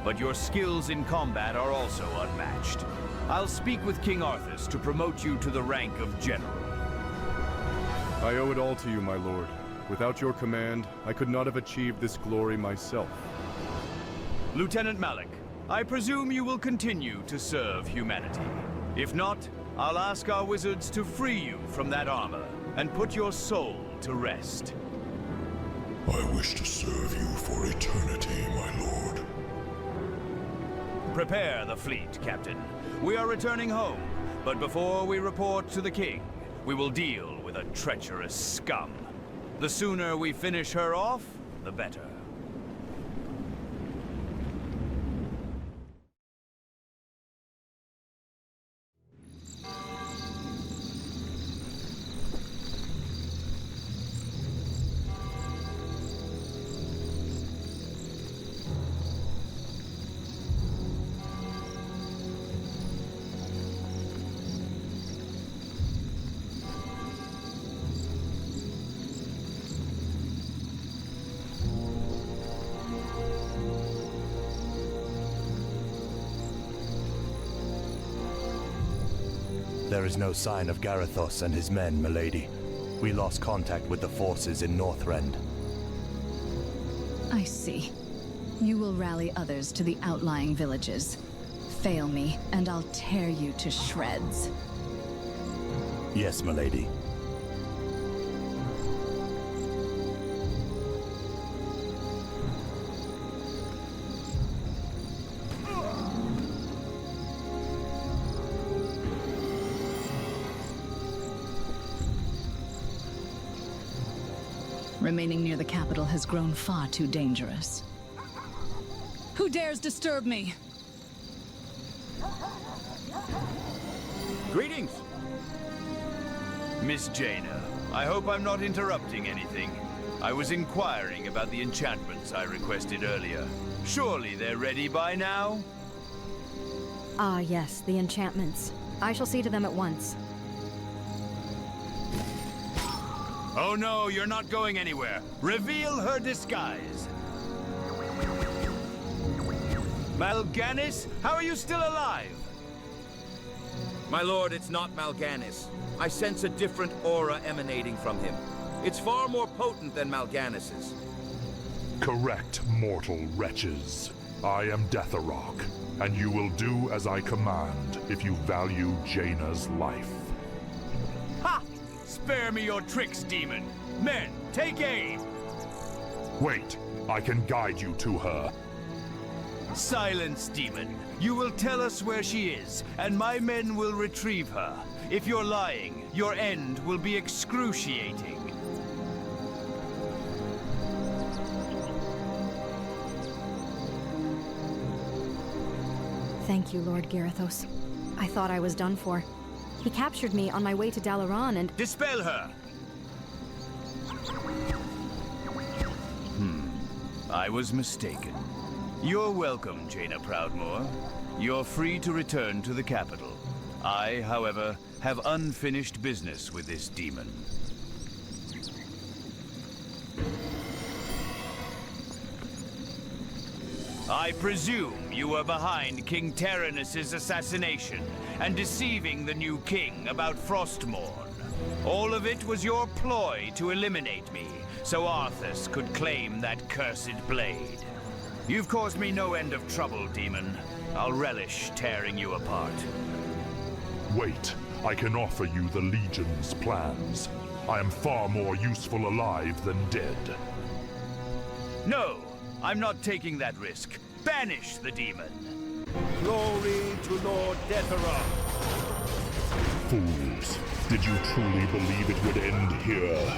S3: but your skills in combat are also unmatched. I'll speak with King Arthas to promote you to the rank of general.
S10: I owe it all to you, my lord. Without your command, I could not have achieved this glory myself.
S3: Lieutenant Malik, I presume you will continue to serve humanity. If not, I'll ask our wizards to free you from that armor and put your soul to rest.
S8: I wish to serve you for eternity, my lord.
S3: Prepare the fleet, Captain. We are returning home, but before we report to the king, we will deal with a treacherous scum. The sooner we finish her off, the better.
S13: There is no sign of Garithos and his men, milady. We lost contact with the forces in Northrend.
S19: I see. You will rally others to the outlying villages. Fail me, and I'll tear you to shreds.
S16: Yes, milady.
S19: Remaining near the capital has grown far too dangerous. Who dares disturb me?
S3: Greetings! Miss Jaina, I hope I'm not interrupting anything. I was inquiring about the enchantments I requested earlier. Surely they're ready by now?
S12: Ah, yes, the enchantments. I shall see to them at once.
S3: Oh no, you're not going anywhere. Reveal her disguise. Mal'Ganis, how are you still alive?
S6: My lord, it's not Mal'Ganis. I sense a different aura emanating from him. It's far more potent than Mal'Ganis's.
S8: Correct, mortal wretches. I am Detharok, and you will do as I command if you value Jaina's life.
S3: Ha! Spare me your tricks, demon. Men, take aim!
S8: Wait, I can guide you to her.
S3: Silence, demon. You will tell us where she is, and my men will retrieve her. If you're lying, your end will be excruciating.
S12: Thank you, Lord Garithos. I thought I was done for. He captured me on my way to Dalaran and—
S3: Dispel her! I was mistaken. You're welcome, Jaina Proudmoore. You're free to return to the capital. I, however, have unfinished business with this demon. I presume you were behind King Terenas' assassination and deceiving the new king about Frostmourne. All of it was your ploy to eliminate me, so Arthas could claim that cursed blade. You've caused me no end of trouble, demon. I'll relish tearing you apart.
S8: Wait, I can offer you the Legion's plans. I am far more useful alive than dead.
S3: No, I'm not taking that risk. Banish the demon.
S16: Glory to Lord Detharok.
S8: Fools, did you truly believe it would end here?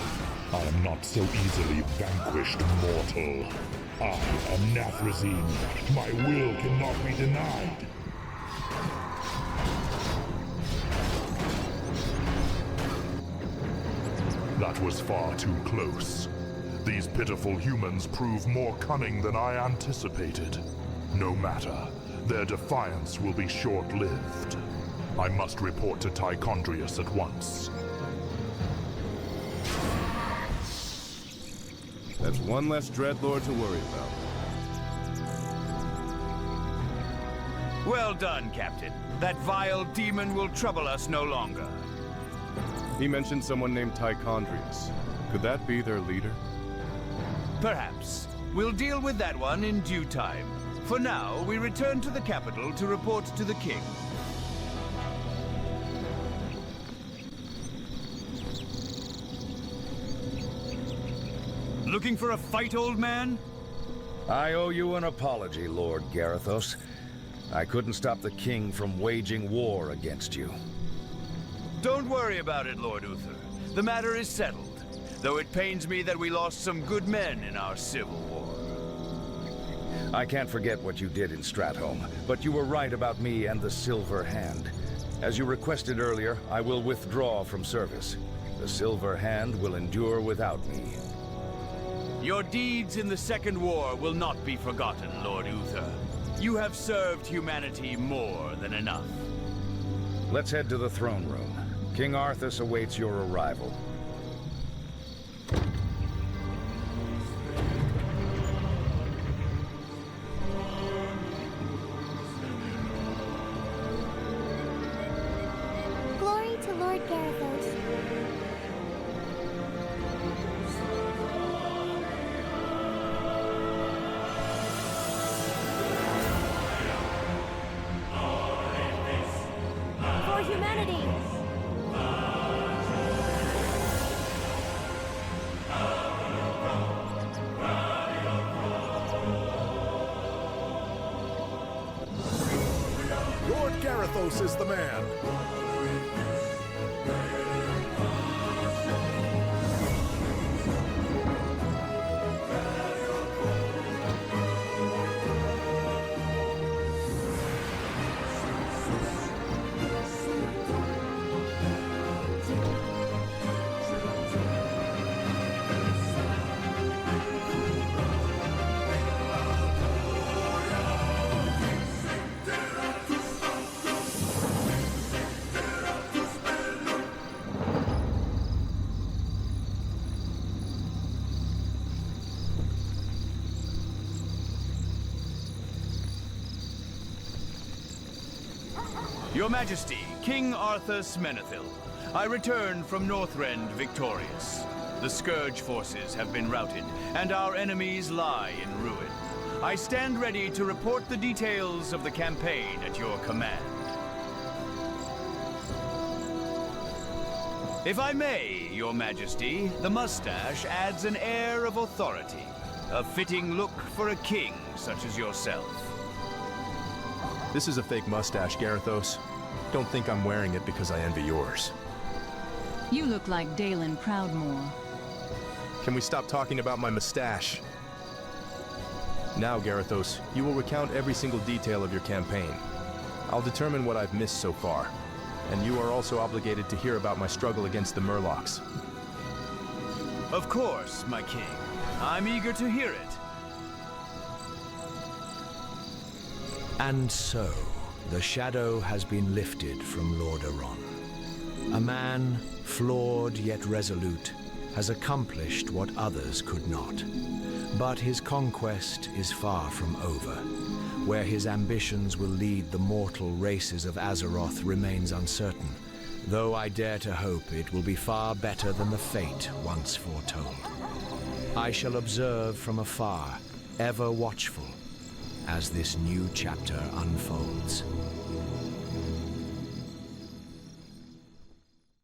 S8: I am not so easily vanquished, mortal. I am Nathrazim. My will cannot be denied. That was far too close. These pitiful humans prove more cunning than I anticipated. No matter, their defiance will be short-lived. I must report to Tichondrius at once.
S10: That's one less Dreadlord to worry about.
S3: Well done, Captain. That vile demon will trouble us no longer.
S10: He mentioned someone named Tichondrius. Could that be their leader?
S3: Perhaps. We'll deal with that one in due time. For now, we return to the capital to report to the king. Looking for a fight, old man?
S1: I owe you an apology, Lord Garithos. I couldn't stop the king from waging war against you.
S3: Don't worry about it, Lord Uther. The matter is settled, though it pains me that we lost some good men in our civil war.
S1: I can't forget what you did in Stratholme, but you were right about me and the Silver Hand. As you requested earlier, I will withdraw from service. The Silver Hand will endure without me.
S3: Your deeds in the Second War will not be forgotten, Lord Uther. You have served humanity more than enough.
S1: Let's head to the throne room. King Arthas awaits your arrival.
S22: Glory to Lord Garithos.
S8: Garithos is the man.
S3: Your Majesty, King Arthas Menethil, I return from Northrend victorious. The Scourge forces have been routed, and our enemies lie in ruin. I stand ready to report the details of the campaign at your command. If I may, Your Majesty, the mustache adds an air of authority, a fitting look for a king such as yourself.
S2: This is a fake mustache, Garithos. Don't think I'm wearing it because I envy yours.
S19: You look like Dalen Proudmoore.
S2: Can we stop talking about my mustache? Now, Garithos, you will recount every single detail of your campaign. I'll determine what I've missed so far, and you are also obligated to hear about my struggle against the Murlocs.
S3: Of course, my king. I'm eager to hear it.
S17: And so, the shadow has been lifted from Lord Aron. A man, flawed yet resolute, has accomplished what others could not. But his conquest is far from over. Where his ambitions will lead the mortal races of Azeroth remains uncertain, though I dare to hope it will be far better than the fate once foretold. I shall observe from afar, ever watchful, as this new chapter unfolds.